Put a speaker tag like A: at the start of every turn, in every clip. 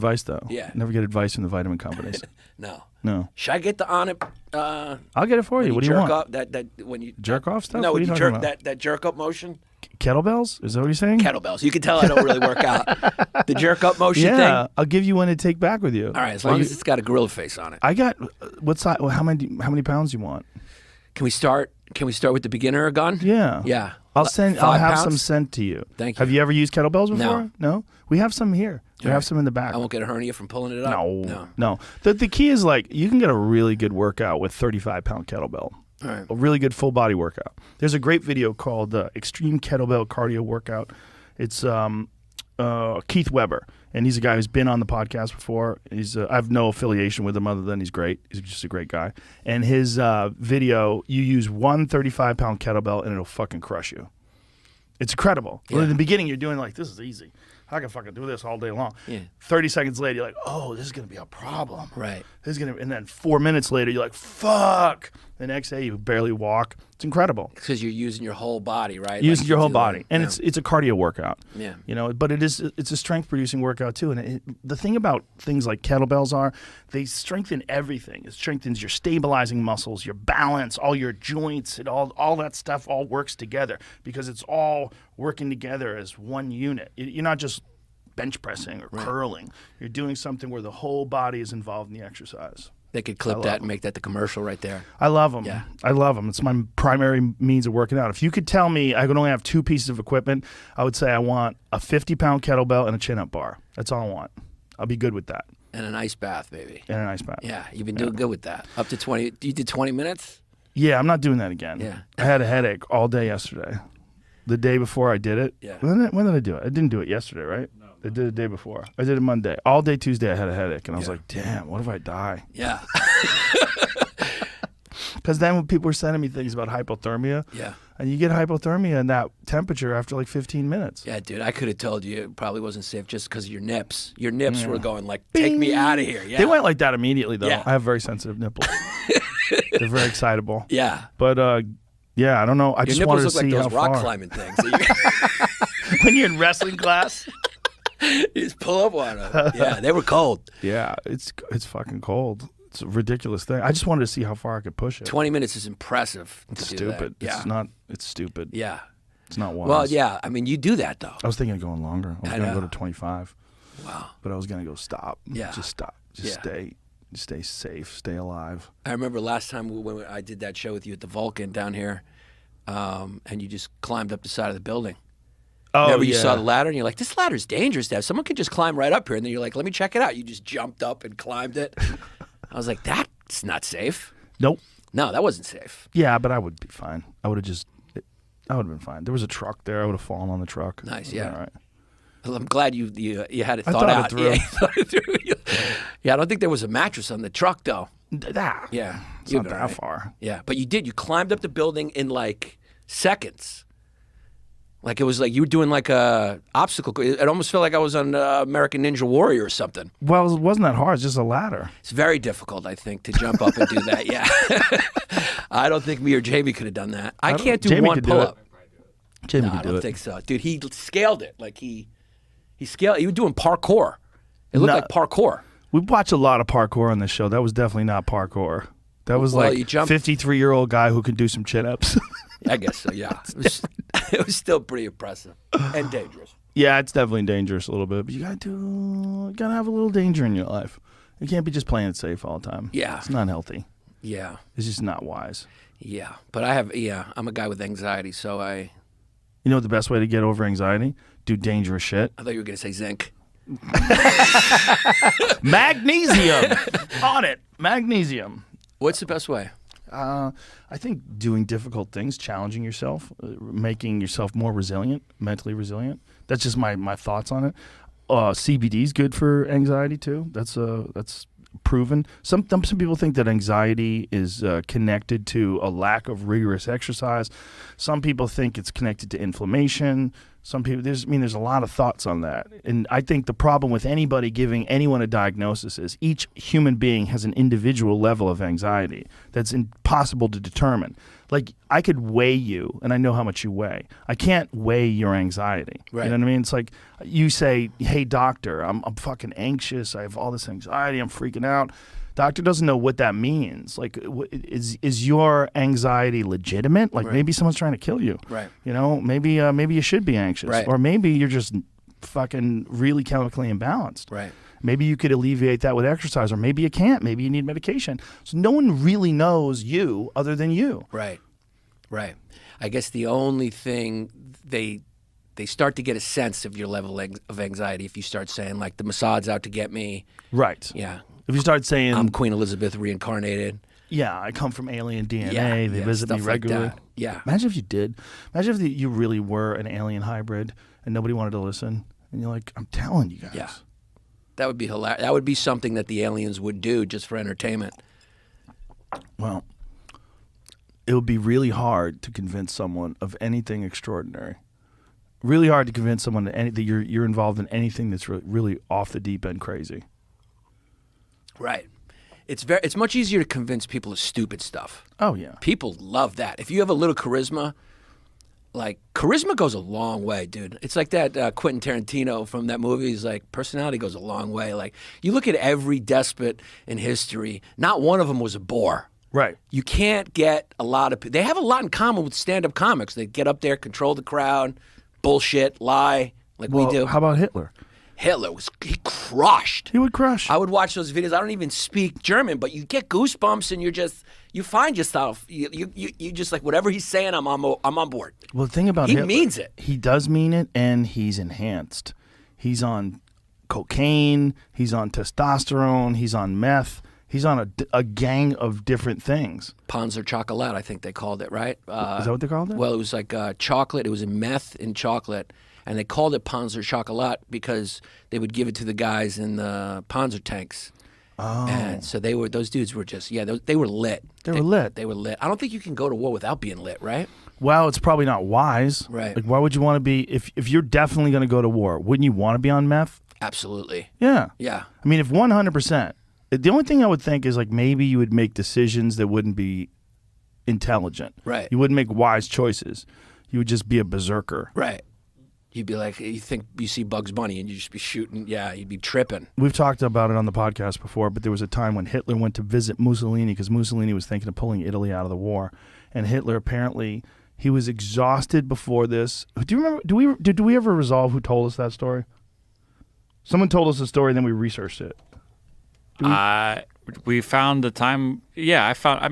A: advice though.
B: Yeah.
A: Never get advice from the vitamin companies.
B: No. Should I get the on it?
A: I'll get it for you. What do you want?
B: Up, that when you
A: jerk off stuff?
B: No,
A: what
B: when you
A: jerk
B: that jerk up motion.
A: Kettlebells? Is that what you're saying?
B: Kettlebells. You can tell I don't really work out. The jerk up motion thing.
A: Yeah, I'll give you one to take back with you.
B: All right, as long as it's got a gorilla face on it.
A: I got what size? How many pounds do you want?
B: Can we start with the beginner gun?
A: Yeah.
B: Yeah.
A: I'll have some sent to you.
B: Thank you.
A: Have you ever used kettlebells before?
B: No.
A: We have some here. We have some in the back.
B: I won't get a hernia from pulling it up.
A: No. The key is you can get a really good workout with 35-pound kettlebell.
B: All right.
A: A really good full body workout. There's a great video called Extreme Kettlebell Cardio Workout. It's Keith Weber, and he's a guy who's been on the podcast before. I have no affiliation with him other than he's great. He's just a great guy. And his video, you use one 35-pound kettlebell and it'll fucking crush you. It's incredible.
B: Yeah.
A: Well, in the beginning, you're doing this is easy. I can fucking do this all day long.
B: Yeah.
A: 30 seconds later, you're like, oh, this is going to be a problem.
B: Right.
A: And then 4 minutes later, you're like, fuck. The next day, you barely walk. It's incredible.
B: Because you're using your whole body, right?
A: Using your whole body. And it's a cardio workout.
B: Yeah.
A: But it's a strength-producing workout, too. And the thing about things like kettlebells they strengthen everything. It strengthens your stabilizing muscles, your balance, all your joints, all that stuff all works together because it's all working together as one unit. You're not just bench pressing or curling. You're doing something where the whole body is involved in the exercise.
B: They could clip that and make that the commercial right there.
A: I love them.
B: Yeah.
A: I love them. It's my primary means of working out. If you could tell me I could only have 2 pieces of equipment, I would say I want a 50-pound kettlebell and a chin-up bar. That's all I want. I'll be good with that.
B: And an ice bath, maybe.
A: And an ice bath.
B: Yeah, you've been doing good with that. Up to 20. You did 20 minutes?
A: Yeah, I'm not doing that again.
B: Yeah.
A: I had a headache all day yesterday. The day before I did it.
B: Yeah.
A: When did I do it? I didn't do it yesterday, right? No. I did it the day before. I did it Monday. All day Tuesday I had a headache, and I was like, damn, what if I die?
B: Yeah.
A: Because then when people were sending me things about hypothermia, and you get hypothermia in that temperature after 15 minutes.
B: Yeah, dude, I could have told you it probably wasn't safe just because of your nips. Your nips were going take me out of here. Yeah.
A: They went like that immediately, though.
B: Yeah.
A: I have very sensitive nipples. They're very excitable.
B: Yeah.
A: But, yeah, I don't know. I just wanted to see
B: how far. Your nipples look like those rock climbing things.
A: When you're in wrestling class.
B: You just pull up on them. Yeah, they were cold.
A: Yeah, it's fucking cold. It's a ridiculous thing. I just wanted to see how far I could push it.
B: 20 minutes is impressive.
A: It's stupid.
B: Yeah.
A: It's stupid.
B: Yeah.
A: It's not wise.
B: Well, yeah. I mean, you do that, though.
A: I was thinking of going longer. I was going to go to 25.
B: Wow.
A: But I was going to go stop.
B: Yeah.
A: Just stop. Just stay safe. Stay alive.
B: I remember last time when I did that show with you at the Vulcan down here, and you just climbed up the side of the building.
A: Oh,
B: remember you saw the ladder and you're like, this ladder's dangerous to have. Someone could just climb right up here. And then you're like, let me check it out. You just jumped up and climbed it. I was like, that's not safe.
A: Nope.
B: No, that wasn't safe.
A: Yeah, but I would be fine. I would have been fine. There was a truck there. I would have fallen on the truck.
B: Nice, yeah.
A: All right.
B: Well, I'm glad you had it thought out.
A: It through.
B: Yeah, you thought it through. Yeah, I don't think there was a mattress on the truck, though. Yeah.
A: It's not that far.
B: Yeah, but you did. You climbed up the building in like seconds. Like it was like you were doing like a obstacle. It almost felt like I was on American Ninja Warrior or something.
A: Well, it wasn't that hard. It's just a ladder.
B: It's very difficult, I think, to jump up and do that. Yeah. I don't think me or Jamie could have done that. I can't do
A: Jamie
B: one pull-up.
A: Jamie
B: No,
A: could
B: I
A: do it.
B: don't think so. Dude, he scaled it. Like he scaled. He was doing parkour. It looked like parkour.
A: We watched a lot of parkour on this show. That was definitely not parkour. That was like a 53-year-old guy who could do some chin-ups.
B: I guess so, yeah. It was still pretty impressive and dangerous.
A: Yeah, it's definitely dangerous a little bit, but you gotta have a little danger in your life. You can't be just playing it safe all the time.
B: Yeah.
A: It's not healthy.
B: Yeah.
A: It's just not wise.
B: Yeah. But I'm a guy with anxiety, so
A: You know what the best way to get over anxiety? Do dangerous shit.
B: I thought you were going to say zinc.
A: Magnesium. On it. Magnesium.
B: What's the best way?
A: I think doing difficult things, challenging yourself, making yourself more resilient, mentally resilient. That's just my thoughts on it. CBD is good for anxiety too. That's proven. Some people think that anxiety is connected to a lack of rigorous exercise. Some people think it's connected to inflammation. Some people, there's a lot of thoughts on that. And I think the problem with anybody giving anyone a diagnosis is each human being has an individual level of anxiety that's impossible to determine. Like, I could weigh you, and I know how much you weigh. I can't weigh your anxiety.
B: Right.
A: You know what I mean? It's like you say, hey, doctor, I'm fucking anxious. I have all this anxiety. I'm freaking out. Doctor doesn't know what that means. Like, is your anxiety legitimate? Like, maybe someone's trying to kill you.
B: Right.
A: You know, maybe you should be anxious.
B: Right.
A: Or maybe you're just fucking really chemically imbalanced.
B: Right.
A: Maybe you could alleviate that with exercise, or maybe you can't. Maybe you need medication. So no one really knows you other than you.
B: Right. Right. I guess the only thing they start to get a sense of your level of anxiety if you start saying, like, the Mossad's out to get me.
A: Right.
B: Yeah.
A: If you start saying,
B: I'm Queen Elizabeth reincarnated.
A: yeah, I come from alien DNA.
B: Yeah,
A: They
B: yeah,
A: visit me
B: stuff like
A: regularly.
B: that. Yeah.
A: Imagine if you did. Imagine if you really were an alien hybrid and nobody wanted to listen. And you're like, I'm telling you guys.
B: Yeah. That would be hilarious. That would be something that the aliens would do just for entertainment.
A: Well, it would be really hard to convince someone of anything extraordinary. Really hard to convince someone that you're involved in anything that's really off the deep end crazy.
B: Right. It's much easier to convince people of stupid stuff.
A: Oh, yeah.
B: People love that. If you have a little charisma, like, charisma goes a long way, dude. It's like that Quentin Tarantino from that movie. He's like, personality goes a long way. Like, you look at every despot in history, not one of them was a bore.
A: Right.
B: You can't get a lot of... They have a lot in common with stand-up comics. They get up there, control the crowd, bullshit, lie, like we do.
A: How about Hitler?
B: Hitler he crushed.
A: He would crush.
B: I would watch those videos. I don't even speak German, but you get goosebumps and you find yourself, you just like, whatever he's saying, I'm on board.
A: Well, the thing about
B: He
A: Hitler,
B: means it.
A: He does mean it, and he's enhanced. He's on cocaine. He's on testosterone. He's on meth. He's on a gang of different things.
B: Panzer Chocolat, I think they called it, right?
A: Is that what they called it?
B: Well, it was like chocolate. It was a meth in chocolate. And they called it Panzer Chocolat because they would give it to the guys in the Panzer tanks.
A: Oh.
B: And so those dudes were just, they were lit.
A: They were lit.
B: They were lit. I don't think you can go to war without being lit, right?
A: Well, it's probably not wise.
B: Right.
A: Like, why would you want to be, if you're definitely going to go to war, wouldn't you want to be on meth?
B: Absolutely.
A: Yeah.
B: Yeah.
A: I mean, if 100%, the only thing I would think is, like, maybe you would make decisions that wouldn't be intelligent.
B: Right.
A: You wouldn't make wise choices. You would just be a berserker.
B: Right. You'd be like, you think you see Bugs Bunny and you just be shooting. Yeah, you'd be tripping.
A: We've talked about it on the podcast before, but there was a time when Hitler went to visit Mussolini because Mussolini was thinking of pulling Italy out of the war. And Hitler, apparently, he was exhausted before this. Do you remember, did we ever resolve who told us that story? Someone told us the story and then we researched it.
C: We found the time. Yeah, I found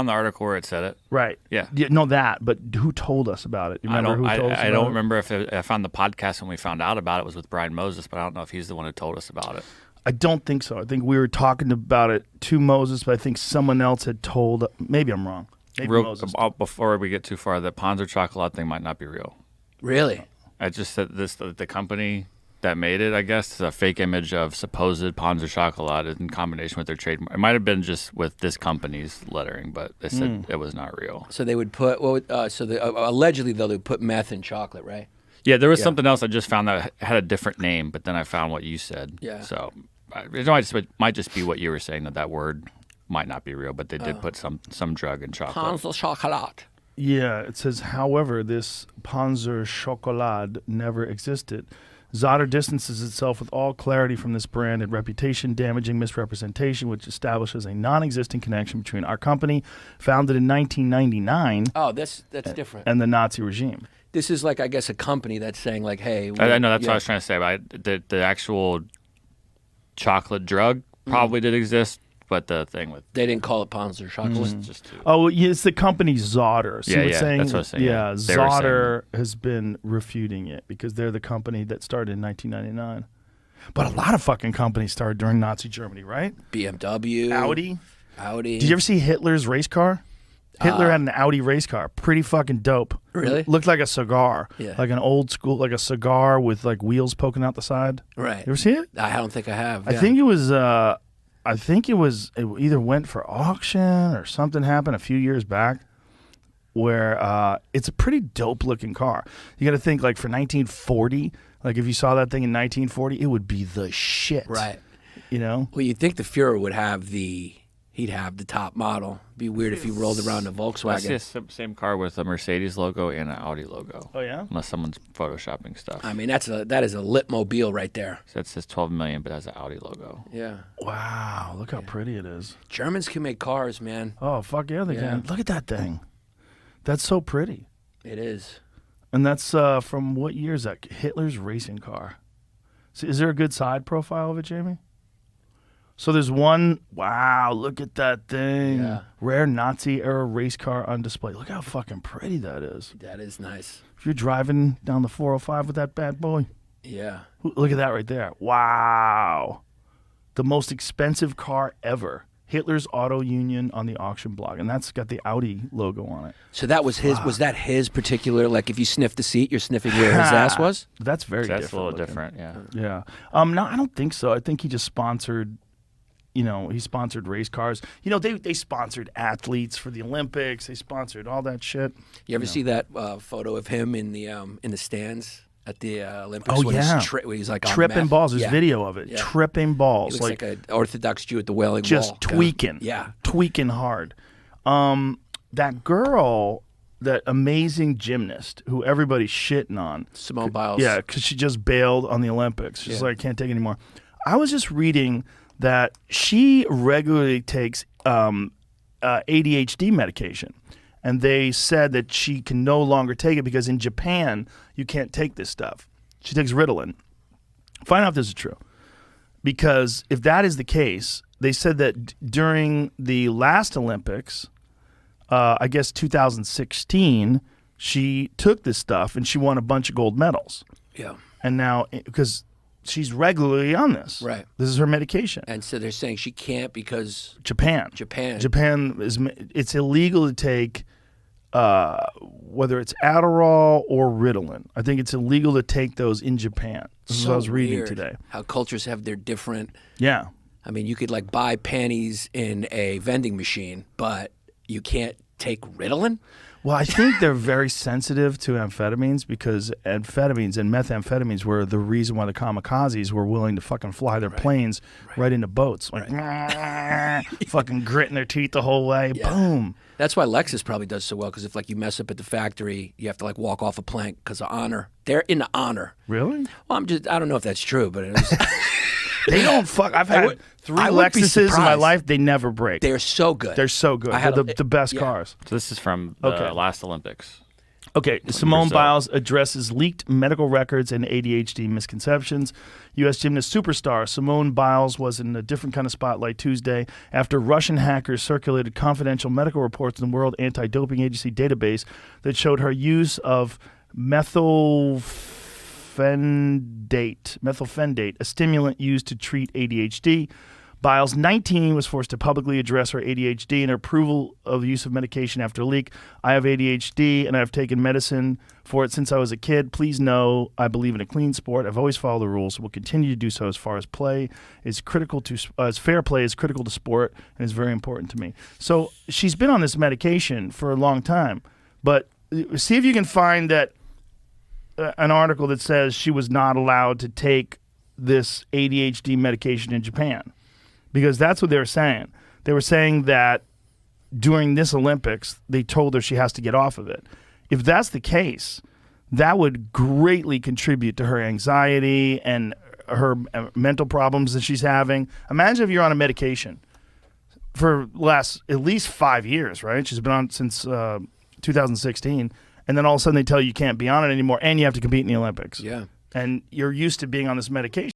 C: the article where it said it.
A: Right.
C: Yeah.
A: No, that, but who told us about it? You remember who told us about
C: I don't
A: it?
C: remember if I found the podcast when we found out about it was with Brian Moses, but I don't know if he's the one who told us about it.
A: I don't think so. I think we were talking about it to Moses, but I think someone else had told. Maybe I'm wrong. Maybe Moses.
C: Before we get too far, the Panzer Chocolat thing might not be real.
B: Really?
C: I just said the company that made it, I guess, is a fake image of supposed Panzer Chocolat in combination with their trademark. It might have been just with this company's lettering, but they said it was not real.
B: So they would put, allegedly, though, they would put meth in chocolate, right?
C: Yeah, there was something else I just found that had a different name, but then I found what you said.
B: Yeah.
C: So it might just be what you were saying, that word might not be real, but they did put some drug in chocolate.
B: Panzer Chocolat.
A: Yeah, it says, however, this Panzer Chocolat never existed. Zotter distances itself with all clarity from this brand and reputation-damaging misrepresentation, which establishes a non-existing connection between our company, founded in 1999,
B: that's different.
A: and the Nazi regime.
B: This is like, I guess, a company that's saying, like, hey...
C: I know, that's what I was trying to say. But the actual chocolate drug probably did exist, but the thing with...
B: They didn't call it Panzer Chocolat.
C: Just too...
A: Oh, yeah, it's the company Zotter. See
C: Yeah,
A: saying,
C: that's what I was saying.
A: Yeah,
C: They were saying
A: Zotter has been refuting it because they're the company that started in 1999. But a lot of fucking companies started during Nazi Germany, right?
B: BMW. Audi.
A: Did you ever see Hitler's race car? Hitler had an Audi race car. Pretty fucking dope.
B: Really?
A: Looked like a cigar.
B: Yeah.
A: Like an old school, like a cigar with like wheels poking out the side.
B: Right.
A: You ever see it?
B: I don't think I have.
A: I think it either went for auction or something happened a few years back. where it's a pretty dope looking car. You got to think like for 1940, like if you saw that thing in 1940, it would be the shit.
B: Right.
A: You know?
B: Well, you'd think the Fuhrer would have he'd have the top model. Be weird if he rolled around a
C: That's
B: Volkswagen.
C: the same car with a Mercedes logo and an Audi logo.
A: Oh yeah.
C: Unless someone's photoshopping stuff.
B: I mean, that is a Litmobile right there.
C: So it says 12 million, but has an Audi logo.
B: Yeah.
A: Wow, look how pretty it is.
B: Germans can make cars, man.
A: Oh fuck yeah, they can. Look at that thing. That's so pretty.
B: It is.
A: And that's from what year is that? Hitler's racing car. So is there a good side profile of it, Jamie? So there's one. Wow, look at that thing.
B: Yeah.
A: Rare Nazi era race car on display. Look how fucking pretty that is.
B: That is nice.
A: If you're driving down the 405 with that bad boy,
B: Yeah.
A: look at that right there. Wow. The most expensive car ever. Hitler's Auto Union on the auction block. And that's got the Audi logo on it.
B: So that was his. Was that his particular? Like, if you sniff the seat, you're sniffing where his ass was.
A: That's very different.
C: That's a little
A: looking.
C: different, yeah.
A: Yeah. No, I don't think so. I think he just sponsored, he sponsored race cars. They sponsored athletes for the Olympics. They sponsored all that shit.
B: You ever see that photo of him in the stands at the Olympics?
A: Oh,
B: when
A: yeah.
B: He's like on
A: Tripping
B: meth?
A: balls. There's
B: Yeah.
A: video of it.
B: Yeah.
A: Tripping
B: He
A: balls.
B: looks like an Orthodox Jew at the Wailing
A: just
B: Wall.
A: tweaking.
B: Yeah.
A: Tweaking hard. That girl, that amazing gymnast who everybody's shitting on.
B: Simone Biles.
A: Yeah, because she just bailed on the Olympics. She's like, I can't take it anymore. I was just reading that she regularly takes ADHD medication. And they said that she can no longer take it because in Japan, you can't take this stuff. She takes Ritalin. Find out if this is true. Because if that is the case, they said that during the last Olympics, I guess 2016, she took this stuff and she won a bunch of gold medals.
B: Yeah.
A: And now, because she's regularly on this.
B: Right.
A: This is her medication.
B: And so they're saying she can't because
A: Japan. It's illegal to take whether it's Adderall or Ritalin. I think it's illegal to take those in Japan. This is what I was reading
B: weird
A: today.
B: How cultures have their different.
A: Yeah.
B: I mean, you could like buy panties in a vending machine, but you can't take Ritalin.
A: Well, I think they're very sensitive to amphetamines because amphetamines and methamphetamines were the reason why the kamikazes were willing to fucking fly their planes right into boats. Like, fucking gritting their teeth the whole way.
B: Yeah.
A: Boom.
B: That's why Lexus probably does so well, because if like you mess up at the factory, you have to like walk off a plank because of honor. They're into honor.
A: Really?
B: Well, I don't know if that's true, but it is.
A: They don't fuck. I've had three
B: I would be
A: Lexuses in my
B: surprised.
A: life. They never break.
B: They're so good.
A: They're so good.
B: I had
A: They're the best
B: yeah.
A: cars.
C: So this is from the
A: Okay.
C: last Olympics.
A: Okay, Simone
C: Brazil.
A: Biles addresses leaked medical records and ADHD misconceptions. U.S. gymnast superstar Simone Biles was in a different kind of spotlight Tuesday after Russian hackers circulated confidential medical reports in the World Anti-Doping Agency database that showed her use of methylphenidate, a stimulant used to treat ADHD. Biles, 19, was forced to publicly address her ADHD and her approval of the use of medication after a leak. I have ADHD and I've taken medicine for it since I was a kid. Please know I believe in a clean sport. I've always followed the rules. Will continue to do so as far as play is critical to as fair play is critical to sport and is very important to me. So she's been on this medication for a long time, but see if you can find that an article that says she was not allowed to take this ADHD medication in Japan. Because that's what they were saying. They were saying that during this Olympics, they told her she has to get off of it. If that's the case, that would greatly contribute to her anxiety and her mental problems that she's having. Imagine if you're on a medication for last at least 5 years, right? She's been on since 2016. And then all of a sudden they tell you can't be on it anymore and you have to compete in the Olympics.
B: Yeah.
A: And you're used to being on this medication.